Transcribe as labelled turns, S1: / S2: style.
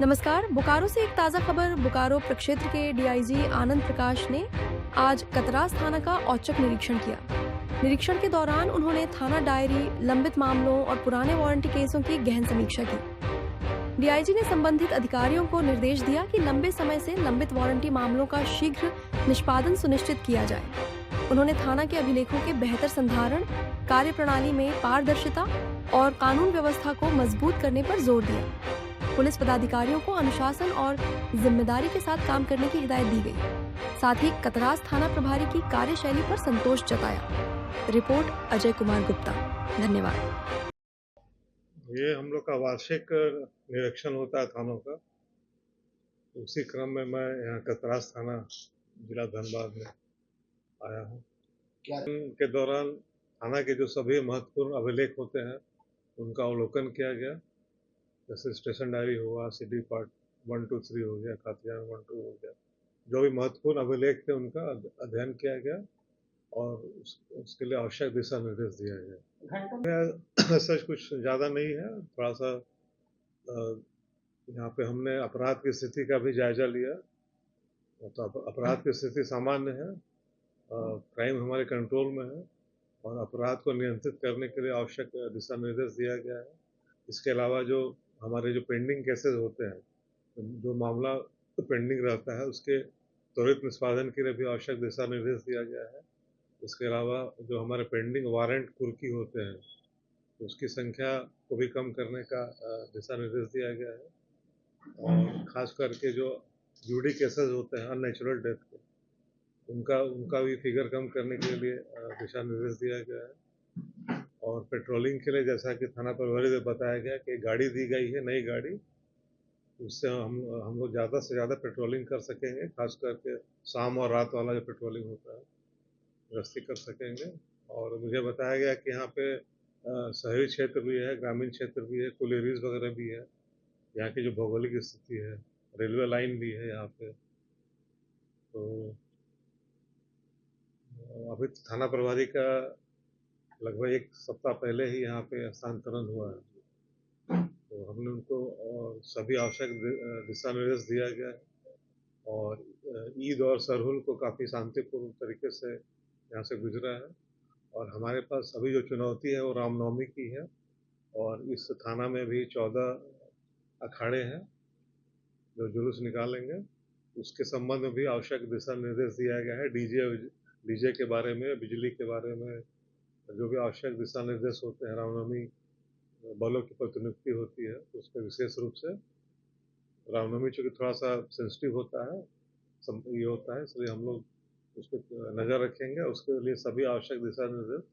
S1: नमस्कार। बोकारो से एक ताज़ा खबर। बोकारो प्रक्षेत्र के डीआईजी आनंद प्रकाश ने आज कतरास थाना का औचक निरीक्षण किया। निरीक्षण के दौरान उन्होंने थाना डायरी, लंबित मामलों और पुराने वारंटी केसों की गहन समीक्षा की। डीआईजी ने संबंधित अधिकारियों को निर्देश दिया कि लंबे समय से लंबित वारंटी मामलों का शीघ्र निष्पादन सुनिश्चित किया जाए। उन्होंने थाना के अभिलेखों के बेहतर संधारण, कार्यप्रणाली में पारदर्शिता और कानून व्यवस्था को मजबूत करने पर जोर दिया। पुलिस पदाधिकारियों को अनुशासन और जिम्मेदारी के साथ काम करने की हिदायत दी गई। साथ ही कतरास थाना प्रभारी की कार्यशैली पर संतोष जताया। रिपोर्ट अजय कुमार गुप्ता। धन्यवाद।
S2: ये हम लोग का वार्षिक निरीक्षण होता है थानों का। उसी क्रम में मैं यहाँ कतरास थाना जिला धनबाद में आया हूँ। के दौरान थाना के जो सभी महत्वपूर्ण अभिलेख होते हैं उनका अवलोकन किया गया। जैसे स्टेशन डायरी हुआ, CD पार्ट 1, 2, 3 हो गया, खातियान 1, 2 हो गया। जो भी महत्वपूर्ण अभिलेख थे उनका अध्ययन किया गया और उसके लिए आवश्यक दिशा निर्देश दिया गया। सच कुछ ज़्यादा नहीं है। थोड़ा सा यहाँ पे हमने अपराध की स्थिति का भी जायजा लिया। तो अपराध की स्थिति सामान्य है, क्राइम हमारे कंट्रोल में है और अपराध को नियंत्रित करने के लिए आवश्यक दिशा निर्देश दिया गया है। इसके अलावा जो हमारे जो पेंडिंग केसेस होते हैं, जो मामला पेंडिंग रहता है, उसके त्वरित निष्पादन के लिए भी आवश्यक दिशा निर्देश दिया गया है। इसके अलावा जो हमारे पेंडिंग वारंट कुर्की होते हैं, उसकी संख्या को भी कम करने का दिशा निर्देश दिया गया है। और खास करके जो ड्यूटी केसेस होते हैं अननेचुरल डेथ के, उनका भी फिगर कम करने के लिए दिशा निर्देश दिया गया है। और पेट्रोलिंग के लिए जैसा कि थाना प्रभारी से बताया गया कि गाड़ी दी गई है, नई गाड़ी, उससे हम लोग ज़्यादा से ज़्यादा पेट्रोलिंग कर सकेंगे। खास करके शाम और रात वाला जो पेट्रोलिंग होता है, गश्ती कर सकेंगे। और मुझे बताया गया कि यहाँ पे शहरी क्षेत्र भी है, ग्रामीण क्षेत्र भी है, कुलेरीज वगैरह भी है। यहाँ की जो भौगोलिक स्थिति है, रेलवे लाइन भी है यहाँ पे। तो अभी थाना प्रभारी का लगभग 1 सप्ताह पहले ही यहाँ पे हस्तांतरण हुआ है। तो हमने उनको सभी आवश्यक दिशा निर्देश दिया गया है। और ईद और सरहुल को काफ़ी शांतिपूर्ण तरीके से यहाँ से गुजरा है। और हमारे पास अभी जो चुनौती है वो रामनवमी की है। और इस थाना में भी 14 अखाड़े हैं जो जुलूस निकालेंगे। उसके संबंध में भी आवश्यक दिशा निर्देश दिया गया है। डीजे के बारे में, बिजली के बारे में जो भी आवश्यक दिशा निर्देश होते हैं, रामनवमी बलों की प्रतिनियुक्ति होती है, तो उसमें विशेष रूप से रामनवमी चूँकि थोड़ा सा सेंसिटिव होता है, ये होता है, इसलिए हम लोग उस पर नज़र रखेंगे। उसके लिए सभी आवश्यक दिशा निर्देश